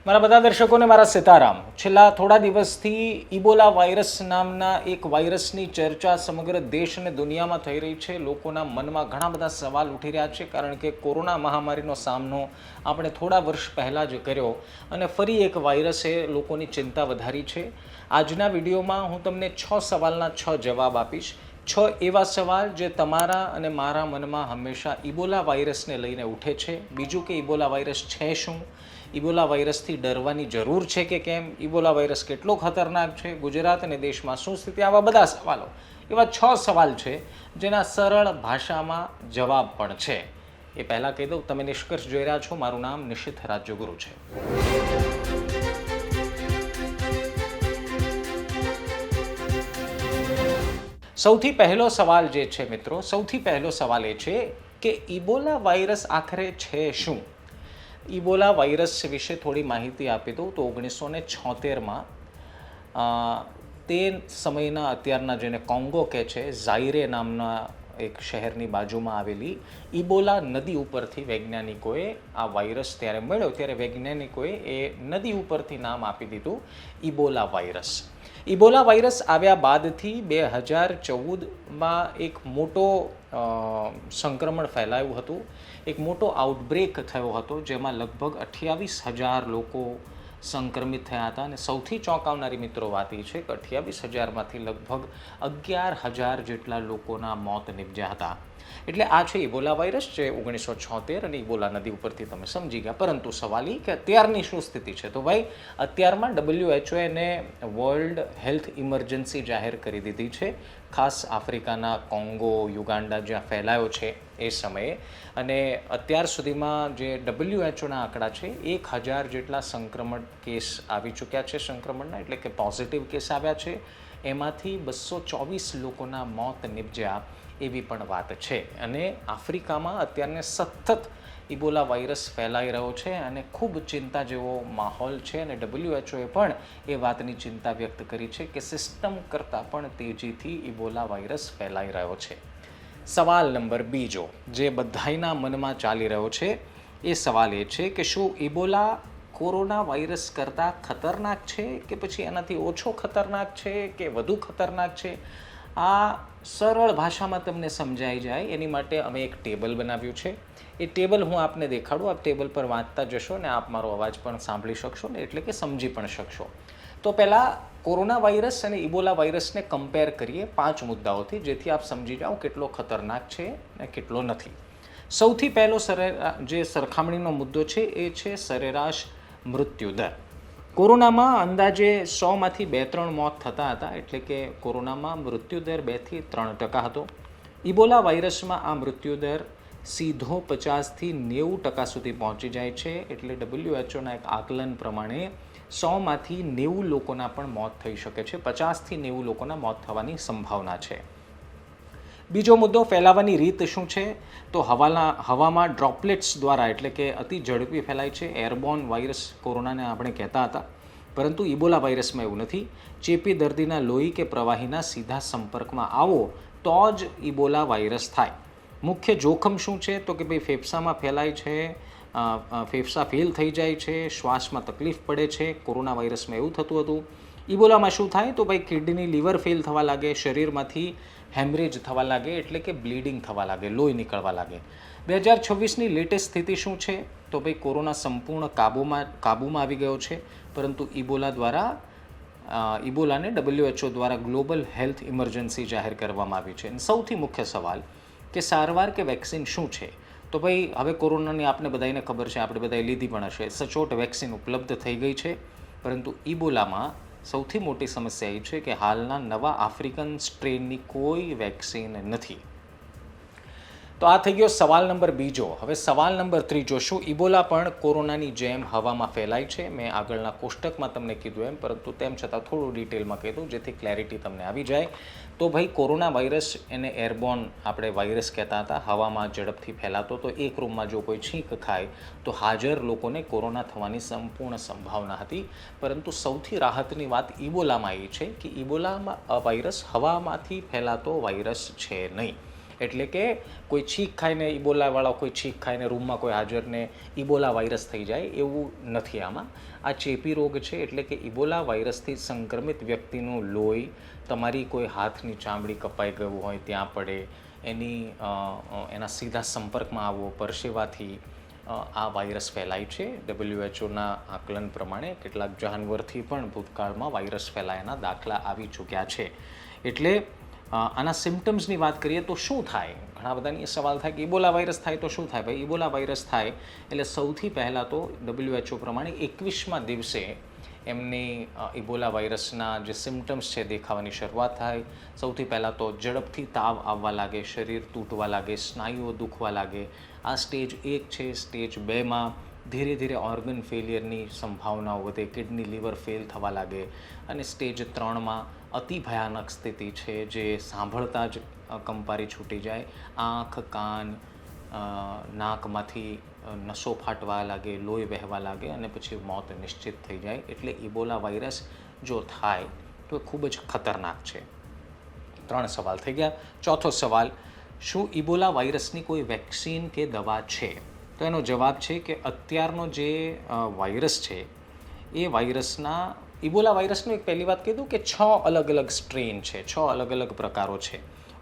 મારા બધા દર્શકોને મારા સીતારામ. છેલ્લા થોડા દિવસથી ઇબોલા વાયરસ નામના એક વાયરસની ચર્ચા સમગ્ર દેશ અને દુનિયામાં થઈ રહી છે. લોકોના મનમાં ઘણા બધા સવાલ ઉઠી રહ્યા છે, કારણ કે કોરોના મહામારીનો સામનો આપણે થોડા વર્ષ પહેલાં જ કર્યો અને ફરી એક વાયરસે લોકોની ચિંતા વધારી છે. આજના વિડીયોમાં હું તમને 6 સવાલના 6 જવાબ આપીશ. 6 એવા સવાલ જે તમારા અને મારા મનમાં હંમેશા ઇબોલા વાયરસને લઈને ઉઠે છે. બીજું કે ઇબોલા વાયરસ છે શું, ઇબોલા વાયરસથી ડરવાની જરૂર છે કે કેમ, ઇબોલા વાયરસ કેટલો ખતરનાક છે, ગુજરાત અને દેશમાં શું સ્થિતિ, આવા બધા સવાલો. એવા 6 સવાલ છે જેના સરળ ભાષામાં જવાબ પણ છે. એ પહેલાં કહી દઉં, તમે નિષ્કર્ષ જોઈ રહ્યા છો. મારું નામ નિશિત રાજ્યગુરુ છે. સૌથી પહેલો સવાલ જે છે મિત્રો, સૌથી પહેલો સવાલ એ છે કે ઇબોલા વાયરસ આખરે છે શું. ઇબોલા વાયરસ વિશે થોડી માહિતી આપી દઉં તો 1976માં તે સમયના અત્યારના જેને કોંગો કહે છે, ઝાયરે નામના એક શહેરની બાજુમાં આવેલી ઇબોલા નદી ઉપરથી વૈજ્ઞાનિકોએ આ વાયરસ ત્યારે મળ્યો ત્યારે વૈજ્ઞાનિકોએ એ નદી ઉપરથી નામ આપી દીધું ઇબોલા વાયરસ. ઇબોલા વાયરસ આવ્યા બાદથી 2014માં એક મોટો સંક્રમણ ફેલાયું હતું, એક મોટો આઉટબ્રેક થયો હતો, જેમાં લગભગ 28,000 લોકો સંક્રમિત થયા હતા. અને સૌથી ચોંકાવનારી મિત્રો વાત એ છે કે 28,000માંથી લગભગ 11,000 જેટલા લોકોના મોત નિપજ્યા હતા. એટલે આ છે ઇબોલા વાયરસ, જે 1976 અને ઇબોલા નદી ઉપરથી તમે સમજી ગયા. પરંતુ સવાલ એ કે અત્યારની શું સ્થિતિ છે. તો ભાઈ, અત્યારમાં WHO એને વર્લ્ડ હેલ્થ ઇમરજન્સી જાહેર કરી દીધી છે, ખાસ આફ્રિકાના કોંગો, યુગાન્ડા જ્યાં ફેલાયો છે એ સમયે. અને અત્યાર સુધીમાં જે WHOના આંકડા છે, 1,000 જેટલા સંક્રમણ કેસ આવી ચૂક્યા છે, સંક્રમણના એટલે કે પોઝિટિવ કેસ આવ્યા છે. એમાંથી 224 લોકોના મોત નિપજ્યા એવી પણ વાત છે. અને આફ્રિકામાં અત્યારને સતત ઇબોલા વાયરસ ફેલાઈ રહ્યો છે અને ખૂબ ચિંતા જેવો માહોલ છે. અને WHOએ પણ એ વાતની ચિંતા વ્યક્ત કરી છે કે સિસ્ટમ કરતાં પણ તેજીથી ઇબોલા વાયરસ ફેલાઈ રહ્યો છે. સવાલ નંબર બીજો જે બધાયના મનમાં ચાલી રહ્યો છે, એ સવાલ એ છે કે શું ઇબોલા કોરોના વાયરસ કરતાં ખતરનાક છે કે પછી એનાથી ઓછો ખતરનાક છે કે વધુ ખતરનાક છે. આ સરળ ભાષામાં તમને સમજાઈ જાય એની માટે અમે એક ટેબલ બનાવ્યું છે. એ ટેબલ હું આપને દેખાડું. આપ ટેબલ પર વાંચતા જશો ને આપ મારો અવાજ પણ સાંભળી શકશો ને, એટલે કે સમજી પણ શકશો. તો પહેલાં કોરોના વાયરસ અને ઇબોલા વાયરસને કમ્પેર કરીએ 5 મુદ્દાઓથી, જેથી આપ સમજી જાઓ કેટલો ખતરનાક છે અને કેટલો નથી. સૌથી પહેલો જે સરખામણીનો મુદ્દો છે એ છે સરેરાશ મૃત્યુદર. કોરોનામાં અંદાજે 100માંથી 2-3 મોત થતા હતા, એટલે કે કોરોનામાં મૃત્યુદર 2 થી 3% હતો. ઇબોલા વાયરસમાં આ મૃત્યુદર સીધો 50થી 90% સુધી પહોંચી જાય છે. એટલે WHOના એક આકલન પ્રમાણે 100માંથી 90 લોકોના પણ મોત થઈ શકે છે. 50થી 90 લોકોના મોત થવાની સંભાવના છે. બીજો મુદ્દો, ફેલાવાની રીત શું છે. તો હવામાં ડ્રોપલેટ્સ દ્વારા, એટલે કે અતિ ઝડપી ફેલાય છે. એરબોર્ન વાયરસ કોરોનાને આપણે કહેતા હતા, પરંતુ ઇબોલા વાયરસમાં એવું નથી. ચેપી દર્દીના લોહી કે પ્રવાહીના સીધા સંપર્કમાં આવો તો જ ઇબોલા વાયરસ થાય. મુખ્ય જોખમ શું છે. તો કે ભાઈ ફેફસામાં ફેલાય છે, ફેફસા ફેલ થઈ જાય છે, શ્વાસમાં તકલીફ પડે છે. કોરોના વાયરસમાં એવું થતું હતું. ઇબોલામાં શું થાય. તો ભાઈ કિડની, લીવર ફેલ થવા લાગે, શરીરમાંથી હેમરેજ થવા લાગે, એટલે કે બ્લીડિંગ થવા લાગે, લોહી નીકળવા લાગે. 2026ની લેટેસ્ટ સ્થિતિ શું છે. તો ભાઈ કોરોના સંપૂર્ણ કાબૂમાં આવી ગયો છે, પરંતુ ઇબોલાને WHO દ્વારા ગ્લોબલ હેલ્થ ઇમરજન્સી જાહેર કરવામાં આવી છે. અને સૌથી મુખ્ય સવાલ કે સારવાર કે વેક્સિન શું છે. તો ભાઈ હવે કોરોનાની આપણે બધાને ખબર છે, આપણે બધાએ લીધી પણ હશે. સચોટ વેક્સિન ઉપલબ્ધ થઈ ગઈ છે, પરંતુ ઇબોલામાં સૌથી મોટી સમસ્યા એ છે કે હાલના નવા આફ્રિકન સ્ટ્રેનની કોઈ વેક્સિન નથી. તો આ થઈ ગયો સવાલ નંબર બીજો. હવે સવાલ નંબર ત્રીજો, શું ઇબોલા પણ કોરોનાની જેમ હવામાં ફેલાય છે. મેં આગળના કોષ્ટકમાં તમને કીધું એમ, પરંતુ તેમ છતાં થોડું ડિટેલમાં કીધું જેથી ક્લેરિટી તમને આવી જાય. તો ભાઈ કોરોના વાયરસ એને એરબોર્ન આપણે વાયરસ કહેતા હતા, હવામાં ઝડપથી ફેલાતો. તો એક રૂમમાં જો કોઈ છીંક ખાય તો હાજર લોકોને કોરોના થવાની સંપૂર્ણ સંભાવના હતી. પરંતુ સૌથી રાહતની વાત ઇબોલામાં એ છે કે ઇબોલામાં વાયરસ હવામાંથી ફેલાતો વાયરસ છે નહીં. એટલે કે કોઈ છીંક ખાઈને ઇબોલાવાળો કોઈ છીંક ખાઈને રૂમમાં કોઈ હાજરને ઇબોલા વાયરસ થઈ જાય એવું નથી આમાં. આ ચેપી રોગ છે, એટલે કે ઇબોલા વાયરસથી સંક્રમિત વ્યક્તિનું લોહી તમારી કોઈ હાથની ચામડી કપાઈ ગયું હોય ત્યાં પડે, એના સીધા સંપર્કમાં આવવો, પરસેવાથી આ વાયરસ ફેલાય છે. WHO આકલન પ્રમાણે કેટલાક જાનવરથી પણ ભૂતકાળમાં વાયરસ ફેલાયાના દાખલા આવી ચૂક્યા છે. એટલે આના સિમ્ટમ્સની વાત કરીએ તો શું થાય? ઘણા બધાની એ સવાલ થાય કે ઇબોલા વાયરસ થાય તો શું થાય? ભાઈ, ઇબોલા વાયરસ થાય એટલે સૌથી પહેલાં તો WHO પ્રમાણે 21મા દિવસે એમની ઇબોલા વાયરસના જે સિમ્ટમ્સ છે દેખાવાની શરૂઆત થાય. સૌથી પહેલાં તો ઝડપથી તાવ આવવા લાગે, શરીર તૂટવા લાગે, સ્નાયુઓ દુખવા લાગે. આ સ્ટેજ 1 છે. સ્ટેજ 2માં ધીરે ધીરે ઓર્ગન ફેલિયરની સંભાવનાઓ વધે, કિડની લીવર ફેલ થવા લાગે. અને સ્ટેજ 3માં અતિ ભયાનક સ્થિતિ છે, જે સાંભળતા જ કંપારી છૂટી જાય, આંખ, કાન, નાકમાંથી નસો ફાટવા લાગે, લોહી વહેવા લાગે અને પછી મોત નિશ્ચિત થઈ જાય. એટલે ઇબોલા વાયરસ જો થાય તો ખૂબ જ ખતરનાક છે. 3 સવાલ થઈ ગયા. ચોથો સવાલ, શું ઇબોલા વાયરસની કોઈ વેક્સિન કે દવા છે? તો એનો જવાબ છે કે અત્યારનો જે વાયરસ છે એ ઇબોલા વાયરસનું એક પહેલી વાત કીધું કે 6 અલગ અલગ સ્ટ્રેન છે, 6 અલગ અલગ પ્રકારો છે.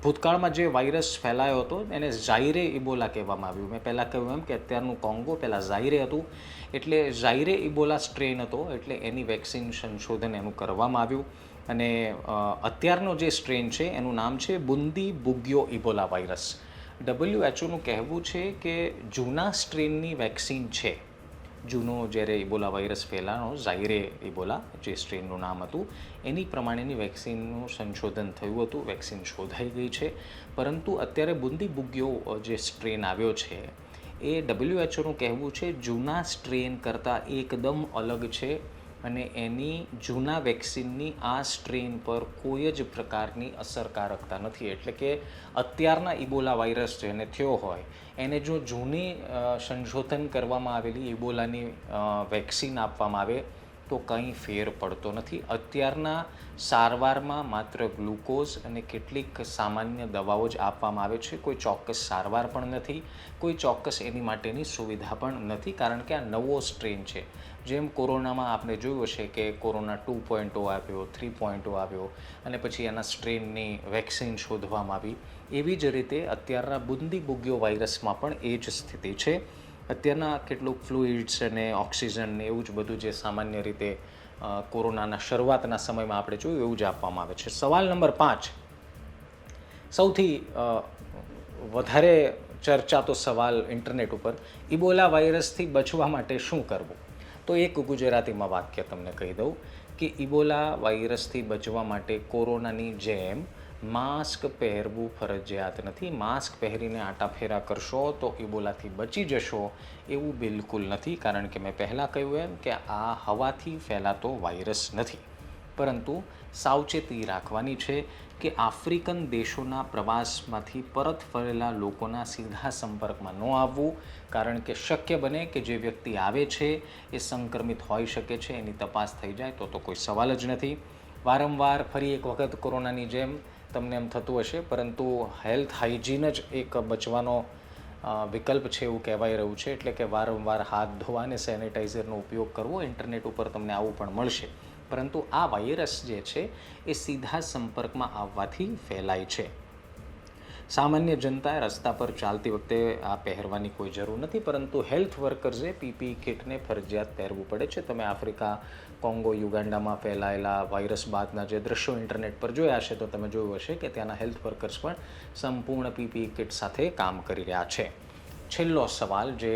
ભૂતકાળમાં જે વાયરસ ફેલાયો હતો એને ઝાયરે ઇબોલા કહેવામાં આવ્યું. મેં પહેલાં કહ્યું એમ કે અત્યારનું કોંગો પહેલાં ઝાયરે હતું, એટલે ઝાયરે ઇબોલા સ્ટ્રેન હતો, એટલે એની વેક્સિન સંશોધન એનું કરવામાં આવ્યું. અને અત્યારનો જે સ્ટ્રેન છે એનું નામ છે બુંદી બુગ્યો ઇબોલા વાયરસ. WHOનું કહેવું છે કે જૂના સ્ટ્રેનની વેક્સિન છે. જૂનો જ્યારે ઇબોલા વાયરસ ફેલાનો, ઝાયરે ઇબોલા જે સ્ટ્રેનનું નામ હતું, એની પ્રમાણેની વેક્સિનનું સંશોધન થયું હતું, વેક્સિન શોધાઈ ગઈ છે. પરંતુ અત્યારે બુંદી બુગ્યો જે સ્ટ્રેન આવ્યો છે એ WHOનું કહેવું છે જૂના સ્ટ્રેન કરતાં એકદમ અલગ છે અને એની જૂના વેક્સિનની આ સ્ટ્રેન પર કોઈ જ પ્રકારની અસરકારકતા નથી. એટલે કે અત્યારના ઇબોલા વાયરસ જેને થયો હોય એને જો જૂની સંશોધન કરવામાં આવેલી ઇબોલાની વેક્સિન આપવામાં આવે તો કંઈ ફેર પડતો નથી. અત્યારના સારવારમાં માત્ર ગ્લુકોઝ અને કેટલીક સામાન્ય દવાઓ જ આપવામાં આવે છે. કોઈ ચોક્કસ સારવાર પણ નથી, કોઈ ચોક્કસ એની માટેની સુવિધા પણ નથી, કારણ કે આ નવો સ્ટ્રેન છે. જેમ કોરોનામાં આપણે જોયું છે કે કોરોના 2.0 આવ્યો, 3.0 આવ્યો અને પછી એના સ્ટ્રેનની વેક્સિન શોધવામાં આવી, એવી જ રીતે અત્યારના બુંદી બુગ્યો વાયરસમાં પણ એ જ સ્થિતિ છે. અત્યારના કેટલુંક ફ્લુઇડ્સ અને ઓક્સિજન ને એવું જ બધું જે સામાન્ય રીતે કોરોનાના શરૂઆતના સમયમાં આપણે જોયું એવું જ આપવામાં આવે છે. સવાલ નંબર 5, સૌથી વધારે ચર્ચાતો સવાલ ઇન્ટરનેટ ઉપર, ઇબોલા વાયરસથી બચવા માટે શું કરવું? તો એક ગુજરાતીમાં વાક્ય તમને કહી દઉં કે ઇબોલા વાયરસથી બચવા માટે કોરોનાની જેમ માસ્ક પહેરવું ફરજિયાત નથી. માસ્ક પહેરીને આટાફેરા કરશો તો ઇબોલાથી બચી જશો એવું બિલકુલ નથી, કારણ કે મેં પહેલાં કહ્યું એમ કે આ હવાથી ફેલાતો વાયરસ નથી. પરંતુ સાવચેતી રાખવાની છે કે આફ્રિકન દેશોના પ્રવાસમાંથી પરત ફરેલા લોકોના સીધા સંપર્કમાં ન આવવું, કારણ કે શક્ય બને કે જે વ્યક્તિ આવે છે એ સંક્રમિત હોઈ શકે છે. એની તપાસ થઈ જાય તો કોઈ સવાલ જ નથી. વારંવાર ફરી એક વખત કોરોનાની જેમ તમને એમ થતું હશે, પરંતુ હેલ્થ હાઇજીન જ એક બચવાનો વિકલ્પ છે એવું કહેવાય રહ્યું છે. એટલે કે વારંવાર હાથ ધોવા અને સેનિટાઈઝરનો ઉપયોગ કરવો. ઇન્ટરનેટ ઉપર તમને આવું પણ મળશે. પરંતુ આ વાયરસ જે છે એ સીધા સંપર્કમાં આવવાથી ફેલાય છે. સામાન્ય જનતાએ રસ્તા પર ચાલતી વખતે આ પહેરવાની કોઈ જરૂર નથી, પરંતુ હેલ્થ વર્કર્સે PPE કિટને ફરજિયાત પહેરવું પડે છે. તમે આફ્રિકા, કોંગો, યુગાન્ડામાં ફેલાયેલા વાયરસ બાદના જે દ્રશ્યો ઇન્ટરનેટ પર જોયા હશે તો તમે જોયું હશે કે ત્યાંના હેલ્થ વર્કર્સ પણ સંપૂર્ણ PPE કિટ સાથે કામ કરી રહ્યા છે. છેલ્લો સવાલ, જે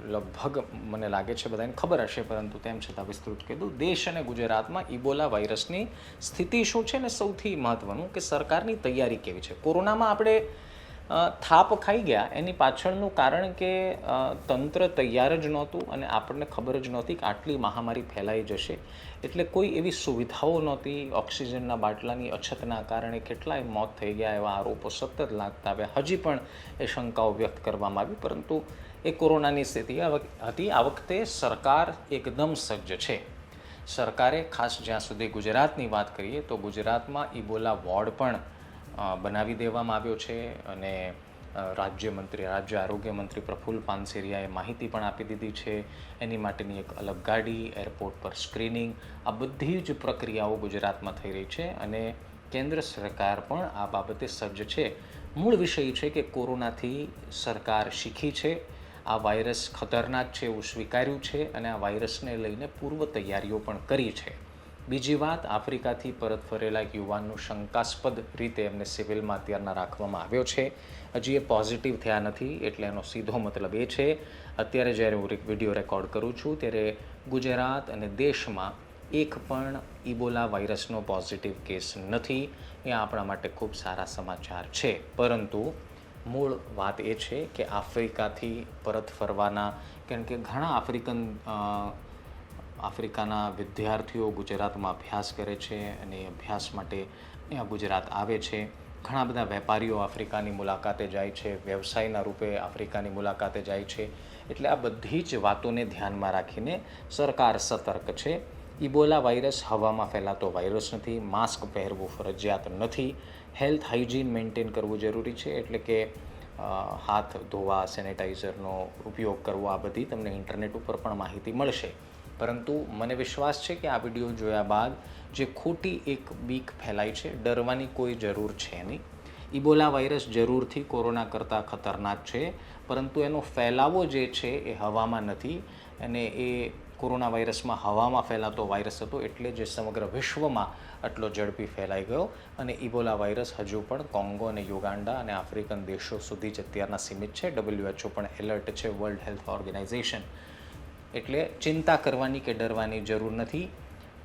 લગભગ મને લાગે છે બધાને ખબર હશે, પરંતુ તેમ છતાં વિસ્તૃત કીધું. દેશ અને ગુજરાતમાં ઇબોલા વાયરસની સ્થિતિ શું છે, ને સૌથી મહત્ત્વનું કે સરકારની તૈયારી કેવી છે. કોરોનામાં આપણે થાપ ખાઈ ગયા, એની પાછળનું કારણ કે તંત્ર તૈયાર જ નહોતું અને આપણને ખબર જ નહોતી કે આટલી મહામારી ફેલાઈ જશે. એટલે કોઈ એવી સુવિધાઓ નહોતી. ઓક્સિજનના બાટલાની અછતના કારણે કેટલાય મોત થઈ ગયા, એવા આરોપો સતત લાગતા આવ્યા. હજી પણ એ શંકાઓ વ્યક્ત કરવામાં આવી, પરંતુ એ કોરોનાની સ્થિતિ હતી. આ વખતે સરકાર એકદમ સજ્જ છે. સરકારે ખાસ જ્યાં સુધી ગુજરાતની વાત કરીએ તો ગુજરાતમાં ઇબોલા વોર્ડ પણ બનાવી દેવામાં આવ્યો છે અને રાજ્ય આરોગ્ય મંત્રી પ્રફુલ્લ પાનસેરિયાએ માહિતી પણ આપી દીધી છે. એની માટેની એક અલગ ગાડી, એરપોર્ટ પર સ્ક્રીનિંગ, આ બધી જ પ્રક્રિયાઓ ગુજરાતમાં થઈ રહી છે અને કેન્દ્ર સરકાર પણ આ બાબતે સજ્જ છે. મૂળ વિષય છે કે કોરોનાથી સરકાર શીખી છે, આ વાયરસ ખતરનાક છે એવું સ્વીકાર્યું છે અને આ વાયરસને લઈને પૂર્વ તૈયારીઓ પણ કરી છે. બીજી વાત, આફ્રિકાથી પરત ફરેલા યુવાનનું શંકાસ્પદ રીતે એમને સિવિલમાં અત્યારના રાખવામાં આવ્યો છે. હજી એ પોઝિટિવ થયા નથી, એટલે એનો સીધો મતલબ એ છે અત્યારે જ્યારે હું વિડીયો રેકોર્ડ કરું છું ત્યારે ગુજરાત અને દેશમાં એક પણ ઇબોલા વાયરસનો પોઝિટિવ કેસ નથી. એ આપણા માટે ખૂબ સારા સમાચાર છે. પરંતુ મૂળ વાત એ છે કે આફ્રિકાથી પરત ફરવાના, કારણ કે ઘણા આફ્રિકાના વિદ્યાર્થીઓ ગુજરાતમાં અભ્યાસ કરે છે અને એ અભ્યાસ માટે અહીંયા ગુજરાત આવે છે. ઘણા બધા વેપારીઓ આફ્રિકાની મુલાકાતે જાય છે, વ્યવસાયના રૂપે આફ્રિકાની મુલાકાતે જાય છે. એટલે આ બધી જ વાતોને ધ્યાનમાં રાખીને સરકાર સતર્ક છે. ઇબોલા વાયરસ હવામાં ફેલાતો વાયરસ નથી, માસ્ક પહેરવું ફરજિયાત નથી, હેલ્થ હાઇજીન મેન્ટેન કરવું જરૂરી છે, એટલે કે હાથ ધોવા, સેનેટાઈઝરનો ઉપયોગ કરવો, આ બધી તમને ઇન્ટરનેટ ઉપર પણ માહિતી મળશે. પરંતુ મને વિશ્વાસ છે કે આ વિડીયો જોયા બાદ જે ખોટી એક બીક ફેલાઈ છે, ડરવાની કોઈ જરૂર છે નહીં. ઇબોલા વાયરસ જરૂરથી કોરોના કરતાં ખતરનાક છે, પરંતુ એનો ફેલાવો જે છે એ હવામાં નથી અને એ કોરોના વાયરસમાં હવામાં ફેલાતો વાયરસ હતો, એટલે જે સમગ્ર વિશ્વમાં આટલો ઝડપી ફેલાઈ ગયો અને ઇબોલા વાયરસ હજુ પણ કોંગો અને યુગાન્ડા અને આફ્રિકન દેશો સુધી જ અત્યારના સીમિત છે. WHO પણ એલર્ટ છે, વર્લ્ડ હેલ્થ ઓર્ગેનાઇઝેશન. એટલે ચિંતા કરવાની કે ડરવાની જરૂર નથી,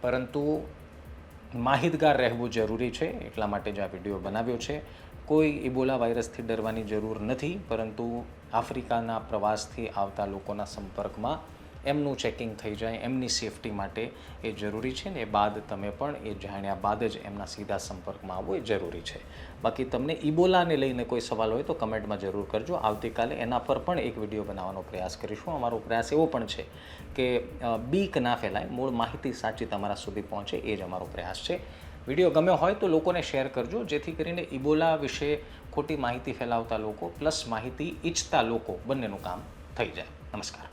પરંતુ માહિતગાર રહેવું જરૂરી છે. એટલા માટે જ આ વિડીયો બનાવ્યો છે. કોઈ ઇબોલા વાયરસથી ડરવાની જરૂર નથી, પરંતુ આફ્રિકાના પ્રવાસથી આવતા લોકોના સંપર્કમાં એમનું ચેકિંગ થઈ જાય, એમની સેફટી માટે એ જરૂરી છે ને એ બાદ તમે પણ એ જાણ્યા બાદ જ એમના સીધા સંપર્કમાં આવવું એ જરૂરી છે. બાકી તમને ઇબોલાને લઈને કોઈ સવાલ હોય તો કમેન્ટમાં જરૂર કરજો. આવતીકાલે એના પર પણ એક વિડીયો બનાવવાનો પ્રયાસ કરીશું. અમારો પ્રયાસ એવો પણ છે કે બીક ના ફેલાય, મૂળ માહિતી સાચી તમારા સુધી પહોંચે, એ જ અમારો પ્રયાસ છે. વિડીયો ગમ્યો હોય તો લોકોને શેર કરજો, જેથી કરીને ઇબોલા વિશે ખોટી માહિતી ફેલાવતા લોકો પ્લસ માહિતી ઈચ્છતા લોકો બંનેનું કામ થઈ જાય. નમસ્કાર.